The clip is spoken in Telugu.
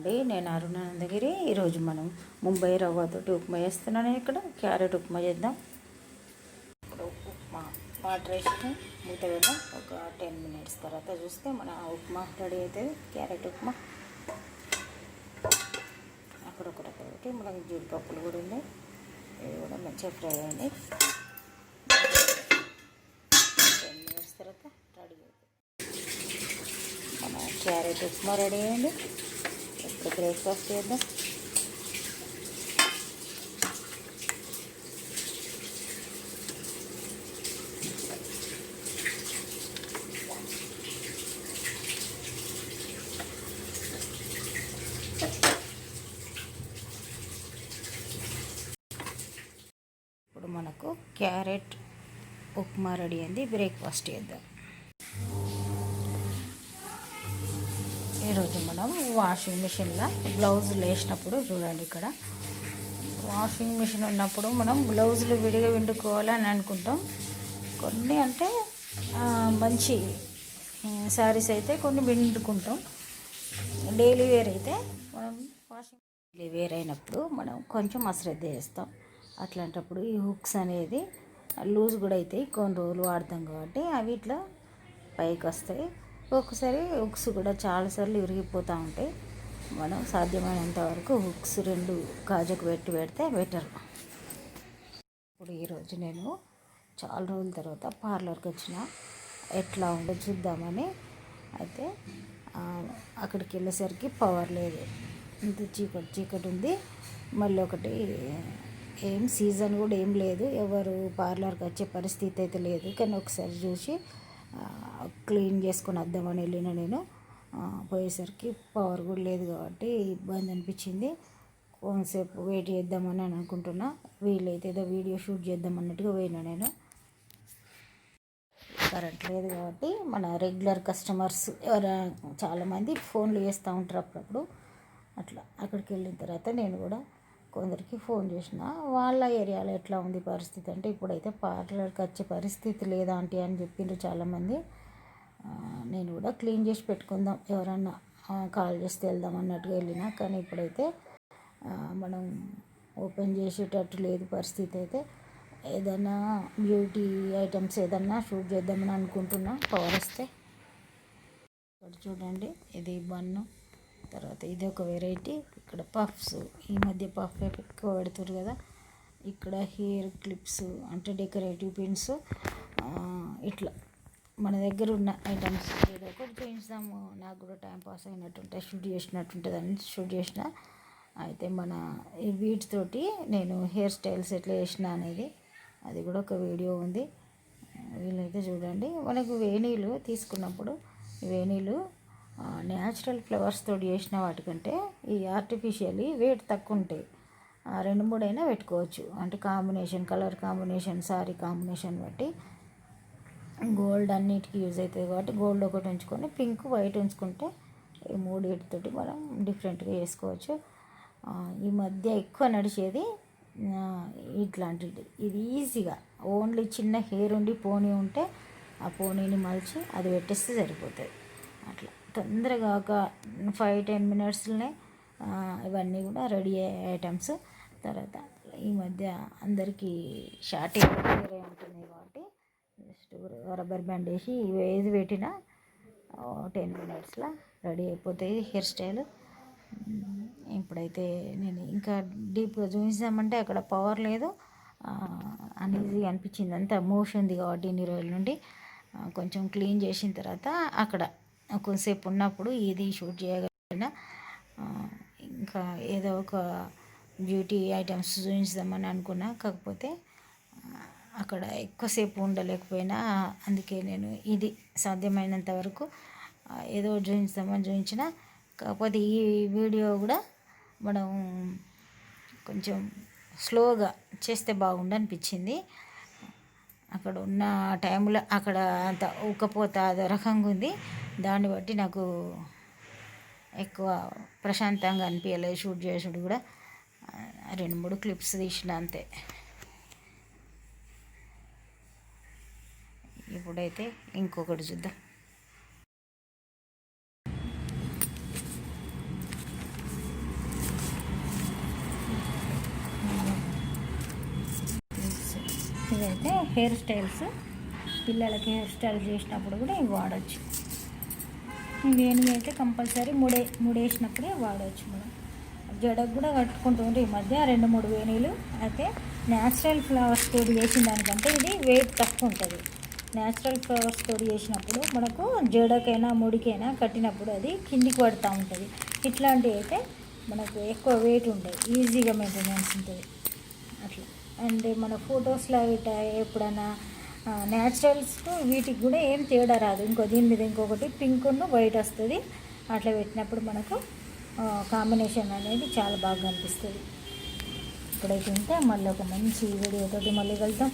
అండి, నేను అరుణానందగిరి. ఈరోజు మనం ముంబై రవ్వతోటి ఉప్మా చేస్తున్నాను. ఇక్కడ క్యారెట్ ఉప్మా చేద్దాం. ఇప్పుడు ఉప్మా వాటర్ వేసి మూత వేద్దాం. ఒక 10 minutes తర్వాత చూస్తే మన ఉప్మా రెడీ అవుతుంది. క్యారెట్ ఉప్మా. అక్కడొకటి మనకి జీడిపప్పులు కూడా ఉన్నాయి, ఇవి కూడా మంచిగా ఫ్రై అయినాయి. 10 minutes తర్వాత రెడీ అవుతుంది. మన క్యారెట్ ఉప్మా రెడీ అయింది. ఇప్పుడు బ్రేక్ఫాస్ట్ చేద్దాం. ఇప్పుడు మనకు క్యారెట్ ఉప్మా రెడీ అయింది. బ్రేక్ఫాస్ట్ చేద్దాం. ఈరోజు మనం వాషింగ్ మిషన్లో బ్లౌజులు వేసినప్పుడు చూడండి, ఇక్కడ వాషింగ్ మిషన్ ఉన్నప్పుడు మనం బ్లౌజులు విడిగా విండుకోవాలని అనుకుంటాం. కొన్ని అంటే మంచి శారీస్ అయితే కొన్ని విండుకుంటాం. డైలీ వేర్ అయితే మనం డైలీ వేర్ అయినప్పుడు మనం కొంచెం అశ్రద్ధ చేస్తాం. అట్లాంటప్పుడు ఈ హుక్స్ అనేది లూజ్ కూడా అవుతాయి. కొన్ని రోజులు వాడతాం కాబట్టి అవి ఇట్లా పైకి వస్తాయి. ఒక్కొక్కసారి హుక్స్ కూడా చాలాసార్లు విరిగిపోతూ ఉంటాయి. మనం సాధ్యమైనంత వరకు హుక్స్ 2 కాజకు పెడితే బెటర్. ఇప్పుడు ఈరోజు నేను చాలా రోజుల తర్వాత పార్లర్కి వచ్చిన, ఎట్లా ఉందో చూద్దామని. అయితే అక్కడికి వెళ్ళేసరికి పవర్ లేదు, ఇంత చీకటి ఉంది. మళ్ళీ ఒకటి ఏం సీజన్ కూడా ఏం లేదు, ఎవరు పార్లర్కి వచ్చే పరిస్థితి అయితే లేదు. కానీ ఒకసారి చూసి క్లీన్ చేసుకొని వద్దామని వెళ్ళిన నేను. పోయేసరికి పవర్ కూడా లేదు కాబట్టి ఇబ్బంది అనిపించింది. కొంతసేపు వెయిట్ చేద్దామని అనుకుంటున్నా. వీలైతే ఏదో వీడియో షూట్ చేద్దాం అన్నట్టుగా పోయినా నేను. కరెంట్ లేదు కాబట్టి మన రెగ్యులర్ కస్టమర్స్ చాలామంది ఫోన్లు చేస్తూ ఉంటారు అప్పుడప్పుడు. అట్లా అక్కడికి వెళ్ళిన తర్వాత నేను కూడా కొందరికి ఫోన్ చేసిన. వాళ్ళ ఏరియాలో ఎట్లా ఉంది పరిస్థితి అంటే, ఇప్పుడైతే పార్లర్కి వచ్చే పరిస్థితి లేదా ఆంటీ అని చెప్పిండ్రు చాలామంది. నేను కూడా క్లీన్ చేసి పెట్టుకుందాం, ఎవరన్నా కాల్ చేస్తే వెళ్దాం అన్నట్టుగా వెళ్ళినా. కానీ ఇప్పుడైతే మనం ఓపెన్ చేసేటట్టు లేదు పరిస్థితి. అయితే ఏదైనా బ్యూటీ ఐటమ్స్ ఏదన్నా షూట్ చేద్దామని అనుకుంటున్నా పవర్ వస్తే. ఇక్కడ చూడండి, ఇది బన్ను, తర్వాత ఇది ఒక వెరైటీ. ఇక్కడ పఫ్స్, ఈ మధ్య పఫ్ ఎక్కువ పెడుతున్నారు కదా. ఇక్కడ హెయిర్ క్లిప్స్ అంటే డెకరేటివ్ పిన్స్. ఇట్లా మన దగ్గర ఉన్న ఐటమ్స్ ఏదో ఒకటి చేయిస్తాము. నాకు కూడా టైం పాస్ అయినట్టుంటే షూట్ చేసినట్టుంటుంది అని షూట్ చేసిన. అయితే మన ఈ బీడ్స్ తోటి నేను హెయిర్ స్టైల్స్ ఎట్లా చేసిన అనేది అది కూడా ఒక వీడియో ఉంది, వీలైతే చూడండి. మనకు వేణీలు తీసుకున్నప్పుడు వేణీలు న్యాచురల్ ఫ్లవర్స్ తోటి చేసిన వాటికంటే ఈ ఆర్టిఫిషియల్లీ వెయిట్ తక్కువ ఉంటాయి. 2-3 అయినా పెట్టుకోవచ్చు. అంటే combination, colour combination, sorry combination బట్టి. గోల్డ్ అన్నిటికీ యూజ్ అవుతుంది కాబట్టి గోల్డ్ ఒకటి ఉంచుకొని పింక్, వైట్ ఉంచుకుంటే ఈ 3 తోటి మనం డిఫరెంట్గా చేసుకోవచ్చు. ఈ మధ్య ఎక్కువ నడిచేది ఇట్లాంటిది. ఇది ఈజీగా ఓన్లీ చిన్న హెయిర్ ఉండి పోనీ ఉంటే ఆ పోనీని మలిచి అది పెట్టేస్తే సరిపోతుంది. అట్లా తొందరగా ఒక 5-10 minutesలోనే ఇవన్నీ కూడా రెడీ అయ్యే ఐటమ్స్. తర్వాత ఈ మధ్య అందరికీ షార్ట్ హెయిర్ ఉంటున్నాయి కాబట్టి జస్ట్ రబ్బర్ బ్యాండ్ వేసి ఏది పెట్టినా 10 minutesలో రెడీ అయిపోతాయి హెయిర్ స్టైల్. ఇప్పుడైతే నేను ఇంకా డీప్గా చూపిస్తామంటే అక్కడ పవర్ లేదు, అన్ఈజీగా అనిపించింది. అంతా మోషన్ ఉంది కాబట్టి ఇన్ని రోజుల నుండి. కొంచెం క్లీన్ చేసిన తర్వాత అక్కడ కొంతసేపు ఉన్నప్పుడు ఇది షూట్ చేయగలిగిన. ఇంకా ఏదో ఒక బ్యూటీ ఐటమ్స్ చూపించుదామని అనుకున్నా, కాకపోతే అక్కడ ఎక్కువసేపు ఉండలేకపోయినా. అందుకే నేను ఇది సాధ్యమైనంత వరకు ఏదో చూపించుదామని చూపించిన. కాకపోతే ఈ వీడియో కూడా మనం కొంచెం స్లోగా చేస్తే బాగుండు అనిపించింది. అక్కడ ఉన్న టైంలో అక్కడ అంత ఊకపోత అదో రకంగా ఉంది. దాన్ని బట్టి నాకు ఎక్కువ ప్రశాంతంగా అనిపించలేదు షూట్ చేసుడు కూడా. 2-3 క్లిప్స్ తీసిన అంతే. ఇప్పుడైతే ఇంకొకటి చూద్దాం. హెయిర్ స్టైల్స్, పిల్లలకి హెయిర్ స్టైల్ చేసినప్పుడు కూడా ఇవి వాడచ్చు. వేణి అయితే కంపల్సరీ ముడేసినప్పుడే వాడవచ్చు మనం. జడకు కూడా కట్టుకుంటుంటే ఈ మధ్య 2-3 వేణీలు. అయితే న్యాచురల్ ఫ్లవర్స్ తోటి చేసిన దానికంటే ఇది వెయిట్ తక్కువ ఉంటుంది. న్యాచురల్ ఫ్లవర్స్ తోటి చేసినప్పుడు మనకు జడకైనా ముడికైనా కట్టినప్పుడు అది కిందికి పడుతూ ఉంటుంది. ఇట్లాంటివి అయితే మనకు ఎక్కువ వెయిట్ ఉంటుంది, ఈజీగా మెయింటెనెన్స్ ఉంటుంది అట్లా. అండ్ మన ఫొటోస్లో ఇట్లా ఎప్పుడైనా న్యాచురల్స్ వీటికి కూడా ఏం తేడా రాదు. దీని మీద ఇంకొకటి పింక్ వైట్ వస్తుంది. అట్లా పెట్టినప్పుడు మనకు కాంబినేషన్ అనేది చాలా బాగా అనిపిస్తుంది. ఇప్పుడైతే ఉంటే మళ్ళీ ఒక మంచి వీడియోతోటి మళ్ళీ వెళ్తాం.